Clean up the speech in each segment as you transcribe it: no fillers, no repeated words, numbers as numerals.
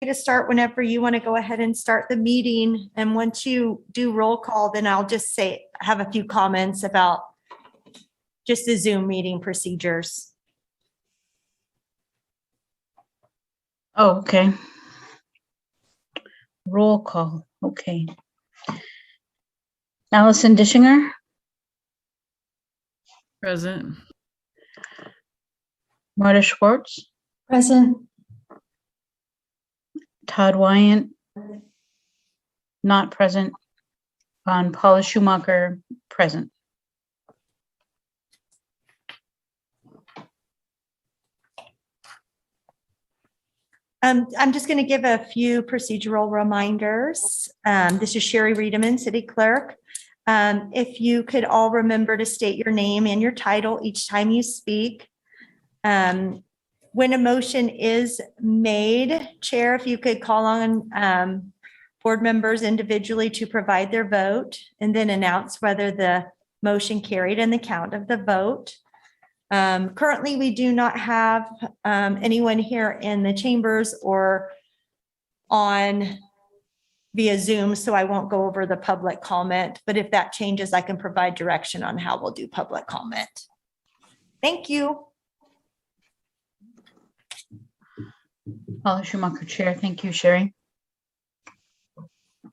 To start whenever you want to go ahead and start the meeting. And once you do roll call, then I'll just have a few comments about just the Zoom meeting procedures. Oh, okay. Roll call. Okay. Allison Dishinger. Present. Marta Schwartz. Present. Todd Wyant. Not present. Paula Schumacher. Present. I'm just going to give a few procedural reminders. This is Sherry Riedemann, City Clerk. If you could all remember to state your name and your title each time you speak. When a motion is made, Chair, if you could call on board members individually to provide their vote and then announce whether the motion carried and the count of the vote. Currently, we do not have anyone here in the chambers or on via Zoom, so I won't go over the public comment, but if that changes, I can provide direction on how we'll do public comment. Thank you. Paula Schumacher, Chair. Thank you, Sherry.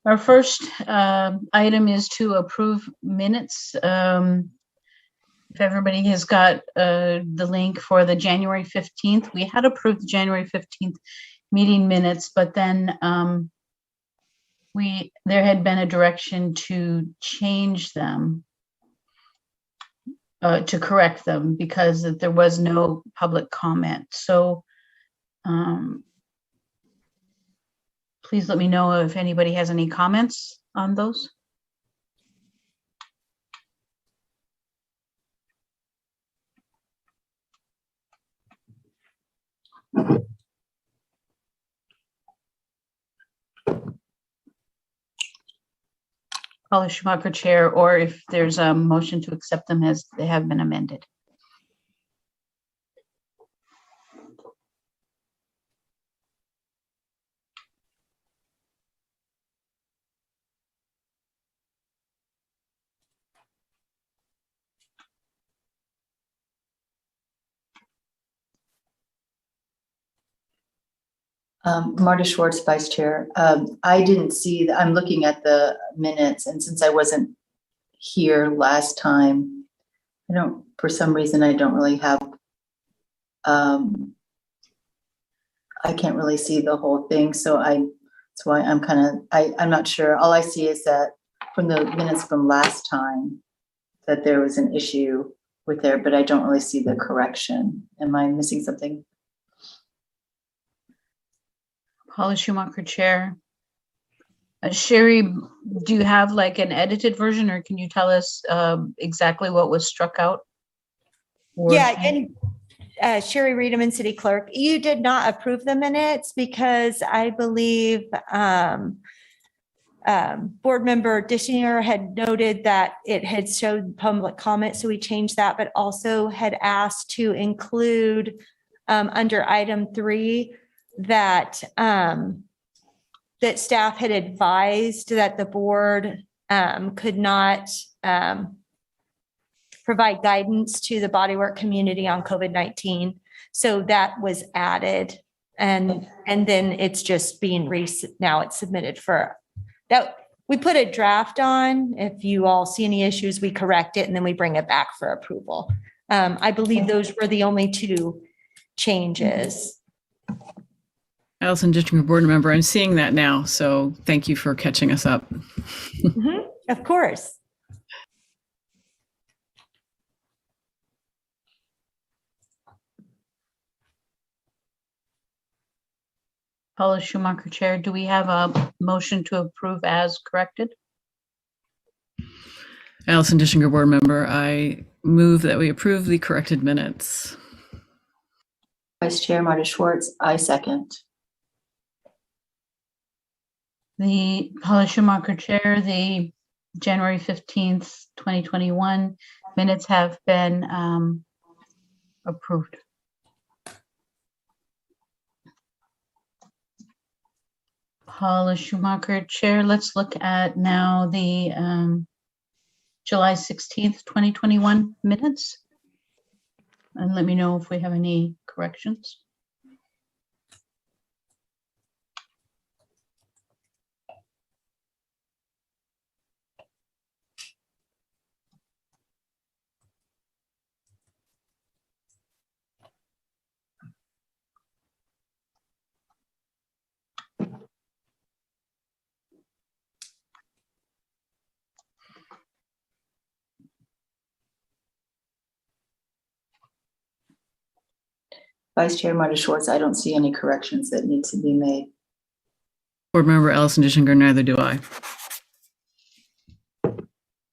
Our first item is to approve minutes. If everybody has got the link for the January 15th, we had approved the January 15th meeting minutes, but then there had been a direction to change them, to correct them because there was no public comment. So please let me know if anybody has any comments on those. Paula Schumacher, Chair, or if there's a motion to accept them as they have been amended. Marta Schwartz, Vice Chair. I didn't see that. I'm looking at the minutes, and since I wasn't here last time, for some reason, I don't really have, I can't really see the whole thing. So that's why I'm not sure. All I see is that from the minutes from last time that there was an issue with there, but I don't really see the correction. Am I missing something? Paula Schumacher, Chair. Sherry, do you have like an edited version, or can you tell us exactly what was struck out? Yeah, and Sherry Riedemann, City Clerk, you did not approve the minutes because I believe Board Member Dishinger had noted that it had showed public comment, so we changed that, but also had asked to include under item 3 that that staff had advised that the board could not provide guidance to the bodywork community on COVID-19. So that was added, and then it's just being now it's submitted for that. We put a draft on. If you all see any issues, we correct it and then we bring it back for approval. I believe those were the only 2 changes. Allison Ditchinger, board member, I'm seeing that now, so thank you for catching us up. Of course. Paula Schumacher, Chair. Do we have a motion to approve as corrected? Allison Ditchinger, board member, I move that we approve the corrected minutes. Vice Chair Marta Schwartz, I second. The Paula Schumacher, Chair, the January 15th, 2021 minutes have been approved. Paula Schumacher, Chair. Let's look at now the July 16th, 2021 minutes. And let me know if we have any corrections. Vice Chair Marty Schwartz, I don't see any corrections that need to be made. Board Member Allison Dischinger, neither do I.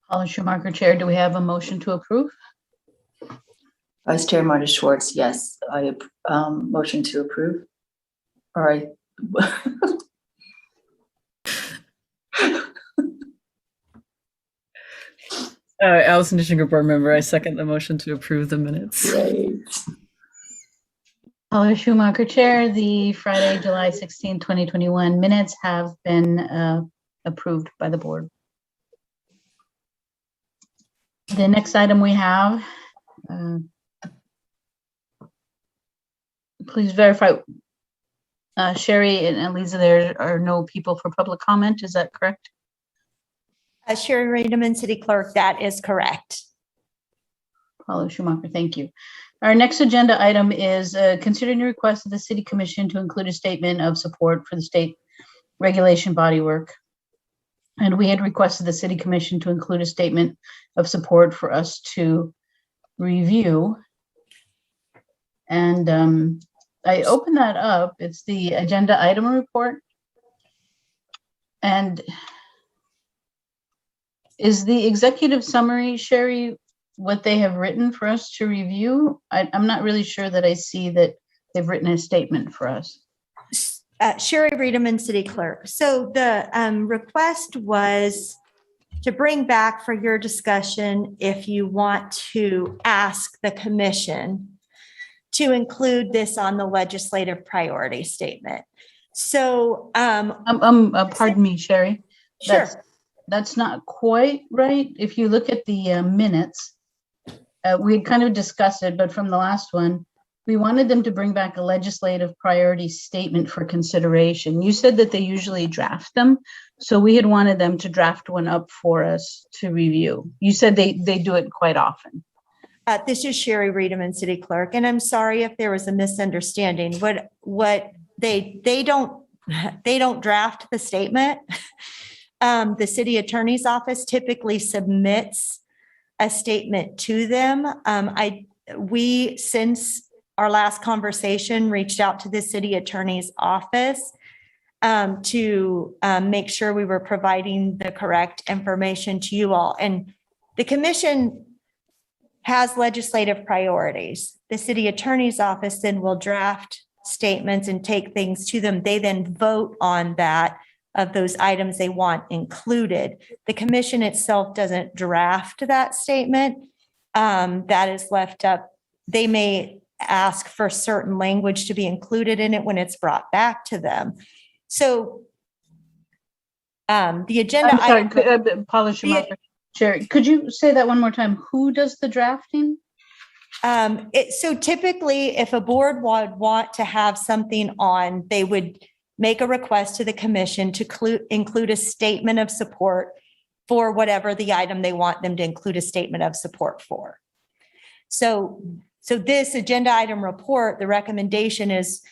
Paula Schumacher, Chair. Do we have a motion to approve? Vice Chair Marty Schwartz, yes, I motion to approve. All right. Allison Dischinger, Board Member, I second the motion to approve the minutes. Great. Paula Schumacher, Chair. The Friday, July 16, 2021 minutes have been approved by the board. The next item we have, please verify, Sherry and Lisa, there are no people for public comment. Is that correct? Sherry Redeman, City Clerk, that is correct. Paula Schumacher, thank you. Our next agenda item is considering the request of the City Commission to include a statement of support for the state regulation Bodywork. And we had requested the City Commission to include a statement of support for us to review. And I opened that up. It's the agenda item report. And is the executive summary, Sherry, what they have written for us to review? I'm not really sure that I see that they've written a statement for us. Sherry Redeman, City Clerk. So the request was to bring back for your discussion if you want to ask the commission to include this on the legislative priority statement. So pardon me, Sherry. sure. That's not quite right. If you look at the minutes, we had kind of discussed it, but from the last one, we wanted them to bring back a legislative priority statement for consideration. You said that they usually draft them, so we had wanted them to draft one up for us to review. You said they do it quite often. This is Sherry Redeman, City Clerk, and I'm sorry if there was a misunderstanding. What they don't draft the statement. The city attorney's office typically submits a statement to them. We, since our last conversation, reached out to the city attorney's office to make sure we were providing the correct information to you all. And the commission has legislative priorities. The city attorney's office then will draft statements and take things to them. They then vote on that of those items they want included. The commission itself doesn't draft that statement. That is left up. They may ask for certain language to be included in it when it's brought back to them. So the agenda. I'm sorry, Paula Schumacher. Sherry, could you say that one more time? Who does the drafting? So typically, if a board would want to have something on, they would make a request to the commission to include a statement of support for whatever the item they want them to include a statement of support for. So this agenda item report, the recommendation is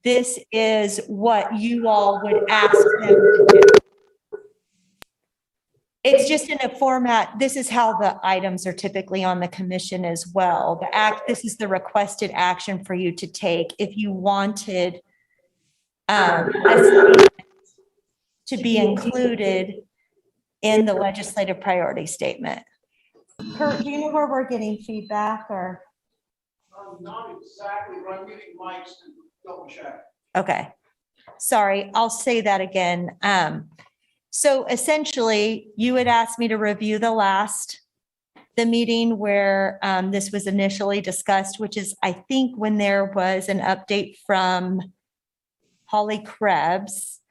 this is what you all would ask them to do. It's just in a format. This is how the items are typically on the commission as well. This is the requested action for you to take if you wanted a statement to be included in the legislative priority statement. Kurt, do you know where we're getting feedback or? Not exactly, but I'm getting mics to double check. Okay, sorry, I'll say that again. So essentially, you had asked me to review the meeting where this was initially discussed, which is, I think, when there was an update from Holly Krebs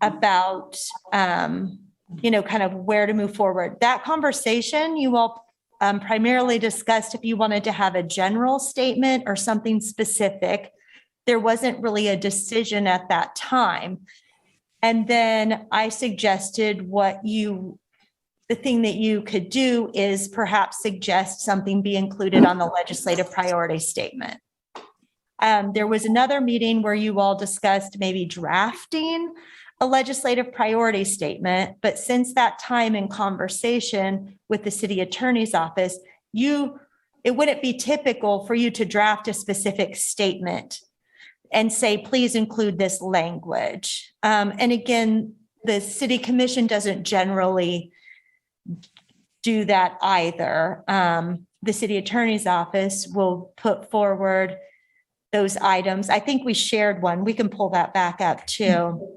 about, kind of where to move forward. That conversation, you all primarily discussed if you wanted to have a general statement or something specific. There wasn't really a decision at that time. And then I suggested the thing that you could do is perhaps suggest something be included on the legislative priority statement. There was another meeting where you all discussed maybe drafting a legislative priority statement, but since that time in conversation with the city attorney's office, it wouldn't be typical for you to draft a specific statement and say, please include this language. And again, the city commission doesn't generally do that either. The city attorney's office will put forward those items. I think we shared one. We can pull that back up too.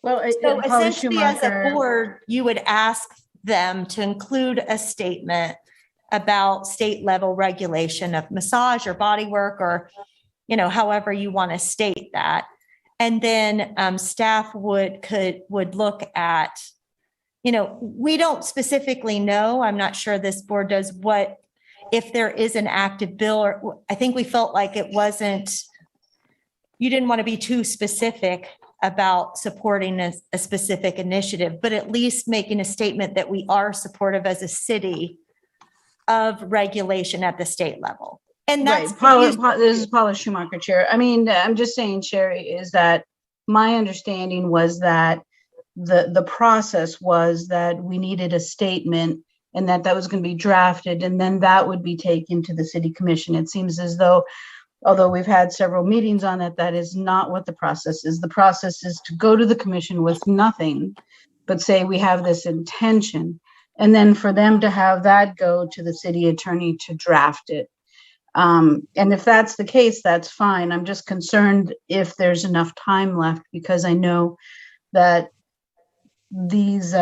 Well, So Paula essentially, as a Schumacher- board, you would ask them to include a statement about state level regulation of massage or bodywork, or, however you want to state that. And then staff would look at, we don't specifically know, I'm not sure this board does, if there is an active bill, or I think we felt like you didn't want to be too specific about supporting a specific initiative, but at least making a statement that we are supportive as a city of regulation at the state level. And that's right. This is Paula Schumacher, Chair. I mean, I'm just saying, Sherry, is that my understanding was that the process was that we needed a statement and that was going to be drafted, and then that would be taken to the city commission. It seems as though, although we've had several meetings on it, that is not what the process is. The process is to go to the commission with nothing, but say we have this intention, and then for them to have that go to the city attorney to draft it. And if that's the case, that's fine. I'm just concerned if there's enough time left, because I know that these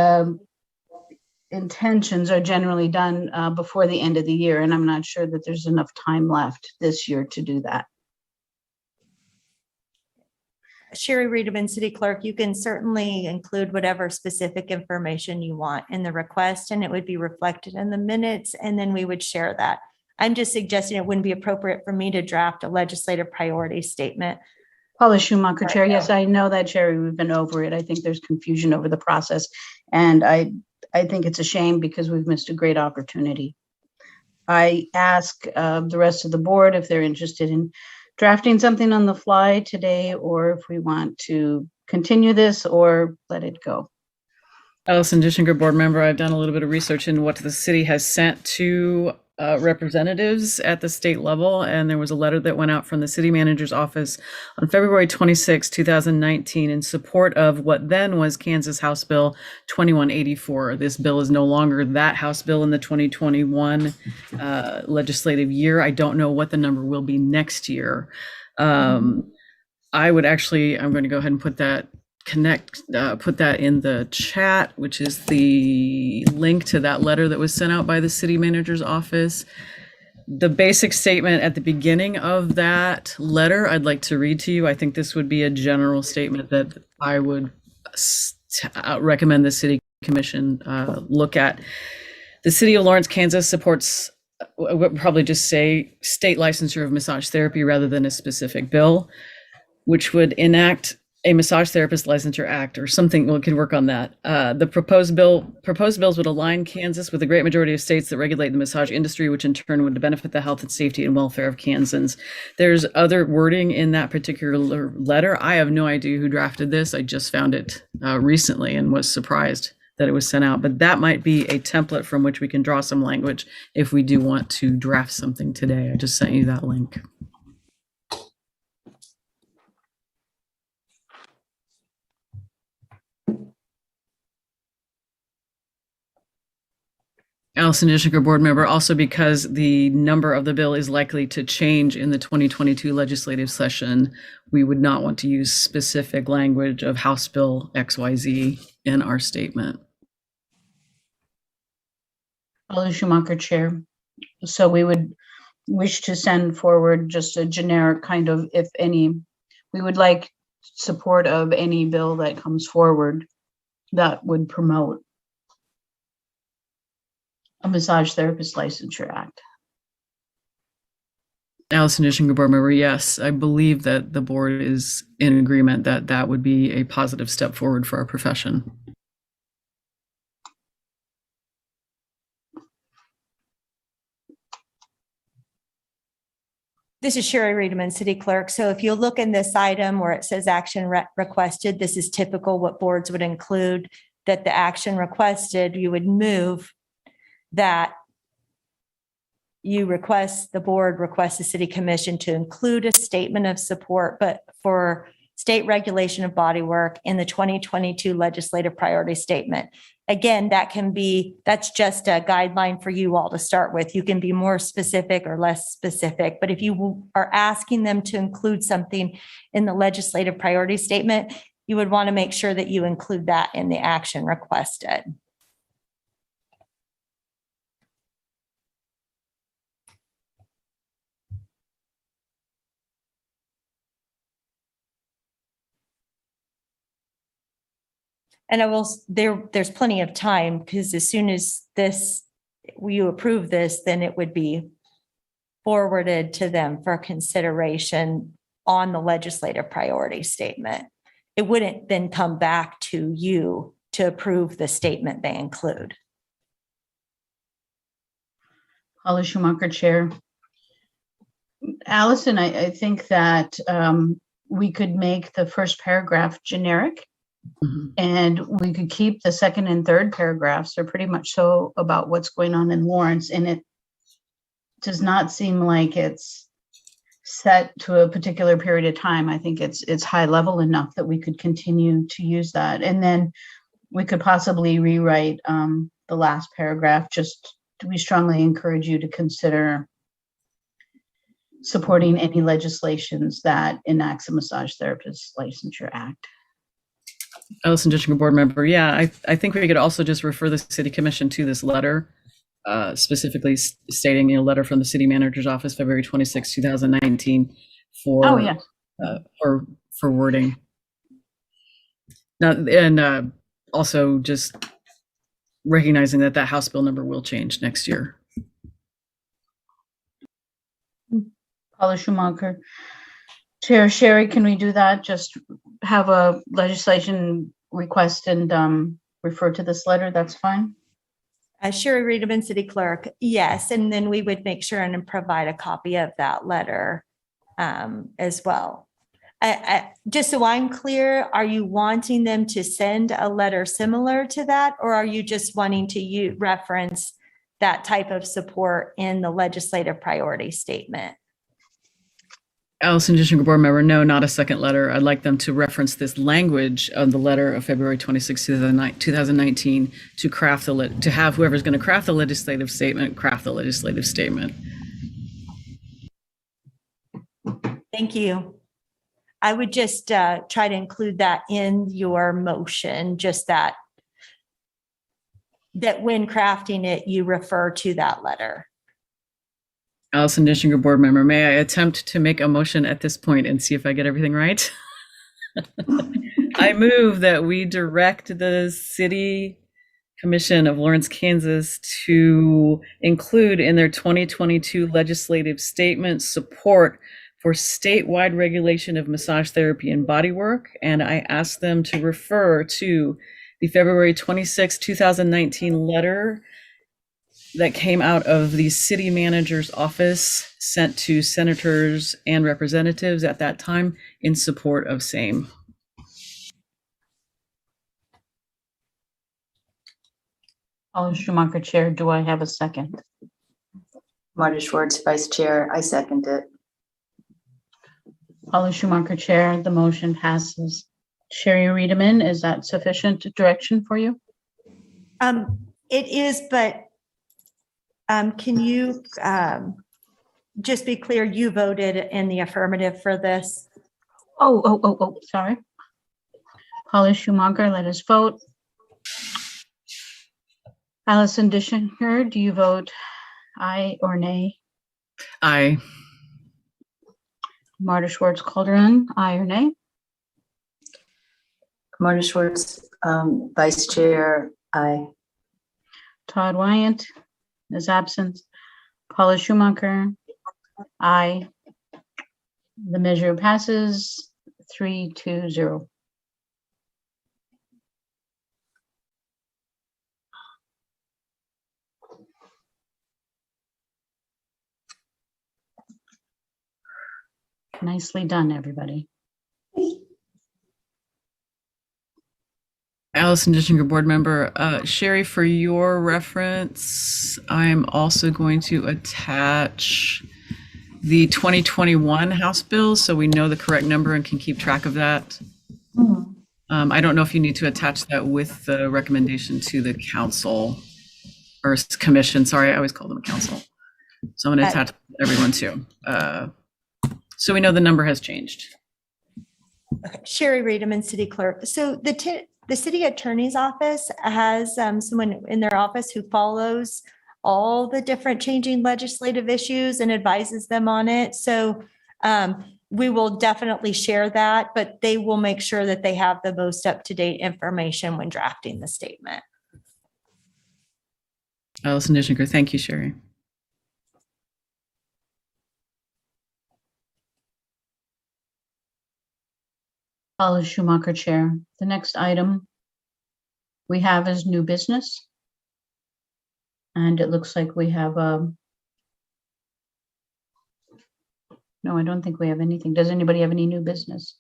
intentions are generally done before the end of the year, and I'm not sure that there's enough time left this year to do that. Sherry Reederman, City Clerk, you can certainly include whatever specific information you want in the request, and it would be reflected in the minutes, and then we would share that. I'm just suggesting it wouldn't be appropriate for me to draft a legislative priority statement. Paula Schumacher, Chair. Yes, I know that, Sherry. We've been over it. I think there's confusion over the process, and I think it's a shame because we've missed a great opportunity. I ask the rest of the board if they're interested in drafting something on the fly today, or if we want to continue this or let it go. Allison Dischinger, board member. I've done a little bit of research in what the city has sent to representatives at the state level, and there was a letter that went out from the city manager's office on February 26, 2019 in support of what then was Kansas House Bill 2184. This bill is no longer that House bill in the 2021 legislative year. I don't know what the number will be next year. I'm going to go ahead and put that in the chat, which is the link to that letter that was sent out by the city manager's office. The basic statement at the beginning of that letter, I'd like to read to you. I think this would be a general statement that I would recommend the city commission look at. The city of Lawrence, Kansas supports, we'll probably just say state licensure of massage therapy rather than a specific bill, which would enact a Massage Therapist Licensure Act or something. We can work on that. The proposed bills would align Kansas with the great majority of states that regulate the massage industry, which in turn would benefit the health and safety and welfare of Kansans. There's other wording in that particular letter. I have no idea who drafted this. I just found it recently and was surprised that it was sent out. But that might be a template from which we can draw some language if we do want to draft something today. I just sent you that link. Allison Dischinger, board member, also because the number of the bill is likely to change in the 2022 legislative session, we would not want to use specific language of House Bill XYZ in our statement. Paula Schumacher, Chair. So we would wish to send forward just a generic kind of, if any, we would like support of any bill that comes forward that would promote a Massage Therapist Licensure Act. Allison Dishinger, board member, yes, I believe that the board is in agreement that that would be a positive step forward for our profession. This is Sherry Reedman, City Clerk. So if you look in this item where it says action requested, this is typical what boards would include, that the action requested, you would move that the board requests the city commission to include a statement of support, but for state regulation of bodywork in the 2022 legislative priority statement. Again, that's just a guideline for you all to start with. You can be more specific or less specific, but if you are asking them to include something in the legislative priority statement, you would want to make sure that you include that in the action requested. And there's plenty of time, because as soon as you approve this, then it would be forwarded to them for consideration on the legislative priority statement. It wouldn't then come back to you to approve the statement they include. Paula Schumacher, Chair. Allison, I think that we could make the first paragraph generic. Mhm. And we could keep the second and third paragraphs are pretty much so about what's going on in Lawrence. And it does not seem like it's set to a particular period of time. I think it's high level enough that we could continue to use that. And then we could possibly rewrite the last paragraph. We strongly encourage you to consider supporting any legislations that enacts a Massage Therapist Licensure Act. Allison Dishinger, board member, yeah, I think we could also just refer the city commission to this letter, specifically stating a letter from the city manager's office, February 26, 2019, for wording. Now, and also just recognizing that House bill number will change next year. Paula Schumacher. Chair Sherry, can we do that? Just have a legislation request and refer to this letter? That's fine. Sherry Reedman, City Clerk. Yes, and then we would make sure and provide a copy of that letter as well. Just so I'm clear, are you wanting them to send a letter similar to that, or are you just wanting to reference that type of support in the legislative priority statement? Allison Dishinger, board member, no, not a second letter. I'd like them to reference this language of the letter of February 26, 2019 to have whoever's going to craft the legislative statement, craft the legislative statement. Thank you. I would just try to include that in your motion, just that when crafting it, you refer to that letter. Allison Dishinger, board member, may I attempt to make a motion at this point and see if I get everything right? I move that we direct the City Commission of Lawrence, Kansas to include in their 2022 legislative statement support for statewide regulation of massage therapy and bodywork. And I ask them to refer to the February 26, 2019 letter that came out of the city manager's office, sent to senators and representatives at that time in support of same. Paula Schumacher, Chair. Do I have a second? Marta Schwartz, Vice Chair. I second it. Paula Schumacher, Chair. The motion passes. Sherry Reedman, is that sufficient direction for you? It is, but can you just be clear, you voted in the affirmative for this? Oh, sorry. Paula Schumacher, let us vote. Allison Dishinger, do you vote aye or nay? Aye. Marta Schwartz Calderon, aye or nay? Marty Schwartz, Vice Chair, aye. Todd Wyant is absent. Paula Schumacher, aye. The measure passes 3-0. Nicely done, everybody. Allison Dischinger, board member. Sherry, for your reference, I'm also going to attach the 2021 House bill so we know the correct number and can keep track of that. I don't know if you need to attach that with the recommendation to the council or commission. Sorry, I always call them a council. So I'm going to attach everyone too. So we know the number has changed. Okay. Sherry Reederman, city clerk. So the city attorney's office has someone in their office who follows all the different changing legislative issues and advises them on it. So we will definitely share that, but they will make sure that they have the most up-to-date information when drafting the statement. Allison Dischinger, thank you, Sherry. Paula Schumacher, Chair. The next item we have is new business. And it looks like we have, no, I don't think we have anything. Does anybody have any new business?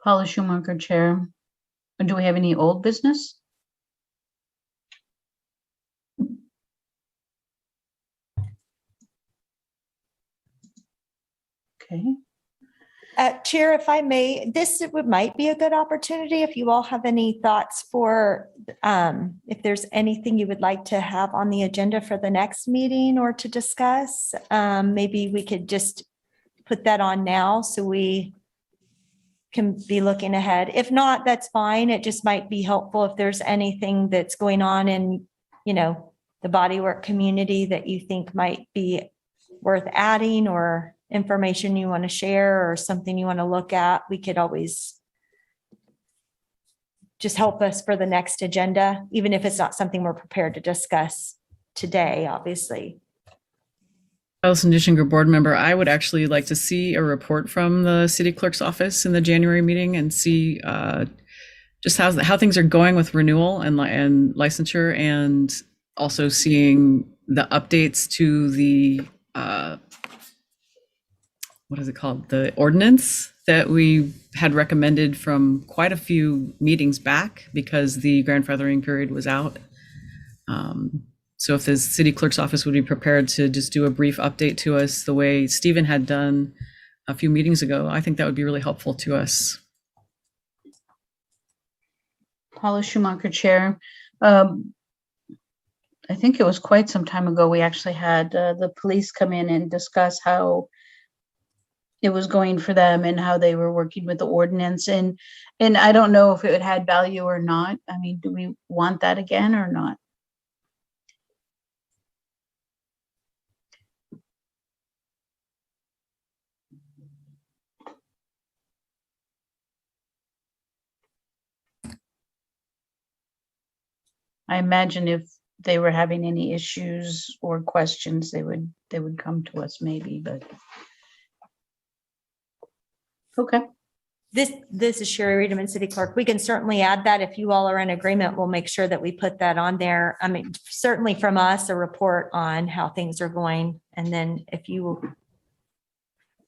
Paula Schumacher, Chair. Do we have any old business? Okay. Chair, if I may, this might be a good opportunity if you all have any thoughts for if there's anything you would like to have on the agenda for the next meeting or to discuss. Maybe we could just put that on now so we can be looking ahead. If not, that's fine. It just might be helpful if there's anything that's going on in, the bodywork community that you think might be worth adding or information you want to share or something you want to look at. We could always just help us for the next agenda, even if it's not something we're prepared to discuss today, obviously. Allison Dischinger, board member, I would actually like to see a report from the city clerk's office in the January meeting and see just how things are going with renewal and licensure, and also seeing the updates to the what is it called? The ordinance that we had recommended from quite a few meetings back because the grandfathering period was out. So if the city clerk's office would be prepared to just do a brief update to us the way Stephen had done a few meetings ago, I think that would be really helpful to us. Paula Schumacher, Chair. I think it was quite some time ago, we actually had the police come in and discuss how it was going for them and how they were working with the ordinance. And I don't know if it had value or not. I mean, do we want that again or not? I imagine if they were having any issues or questions, they would come to us maybe, but. Okay. This is Sherry Reederman, city clerk. We can certainly add that. If you all are in agreement, we'll make sure that we put that on there. I mean, certainly from us, a report on how things are going. And then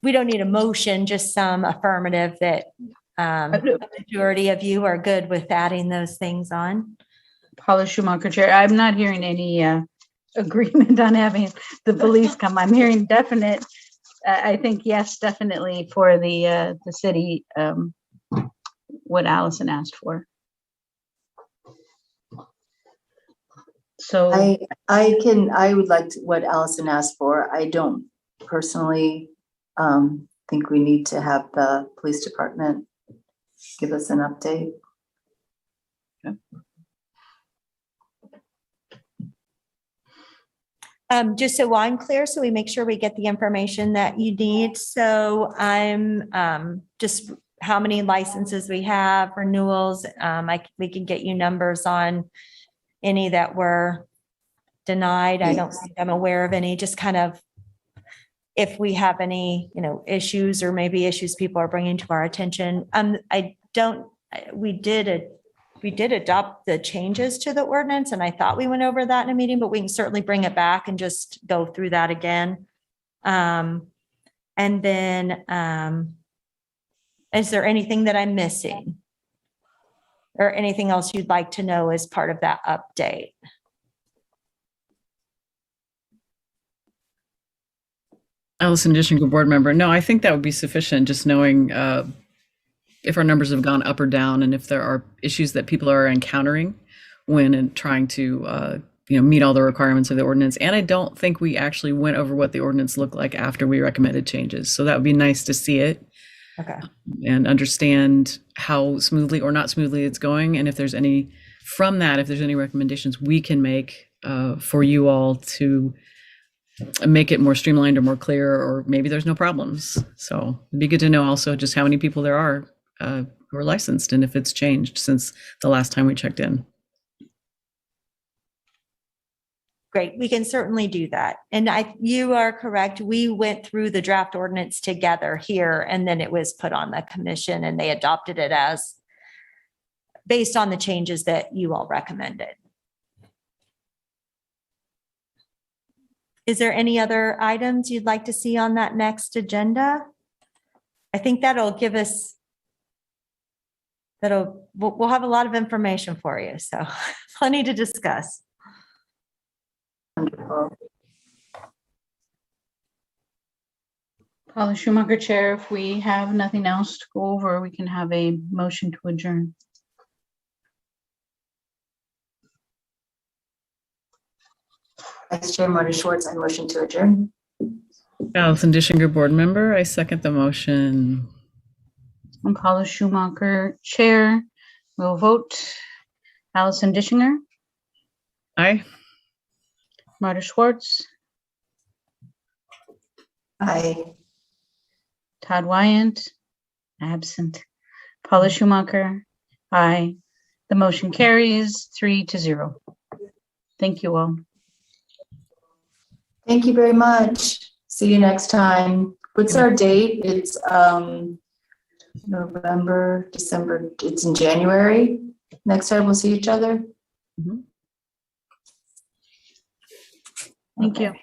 we don't need a motion, just some affirmative that the majority of you are good with adding those things on. Paula Schumacher, Chair. I'm not hearing any agreement on having the police come. I'm hearing definite. I think yes, definitely for the city. What Allison asked for. So I would like what Allison asked for. I don't personally think we need to have the police department give us an update. Okay. Just so I'm clear, so we make sure we get the information that you need. So I'm just how many licenses we have, renewals. We can get you numbers on any that were denied. I don't think I'm aware of any, just kind of if we have any, issues or maybe issues people are bringing to our attention. We did adopt the changes to the ordinance, and I thought we went over that in a meeting, but we can certainly bring it back and just go through that again. And then, is there anything that I'm missing? Or anything else you'd like to know as part of that update? Allison Dishinger, board member. No, I think that would be sufficient, just knowing if our numbers have gone up or down and if there are issues that people are encountering when trying to meet all the requirements of the ordinance. And I don't think we actually went over what the ordinance looked like after we recommended changes. So that would be nice to see it. Okay. And understand how smoothly or not smoothly it's going. And if there's any recommendations we can make for you all to make it more streamlined or more clear, or maybe there's no problems. So it'd be good to know also just how many people there are who are licensed and if it's changed since the last time we checked in. Great, we can certainly do that. And you are correct. We went through the draft ordinance together here, and then it was put on the commission and they adopted it as based on the changes that you all recommended. Is there any other items you'd like to see on that next agenda? I think that'll give us, we'll have a lot of information for you, so plenty to discuss. Wonderful. Paula Schumacher, Chair, if we have nothing else to go over, we can have a motion to adjourn. Vice Chair Marty Schwartz, I motion to adjourn. Allison Dishinger, board member. I second the motion. I'm Paula Schumacher, Chair. We'll vote. Allison Dishinger, Aye. Marty Schwartz, Aye. Todd Wyant, absent. Paula Schumacher, aye. The motion carries 3-0. Thank you all. Thank you very much. See you next time. What's our date? It's November, December. It's in January. Next time we'll see each other. Mhm. Thank you. Okay.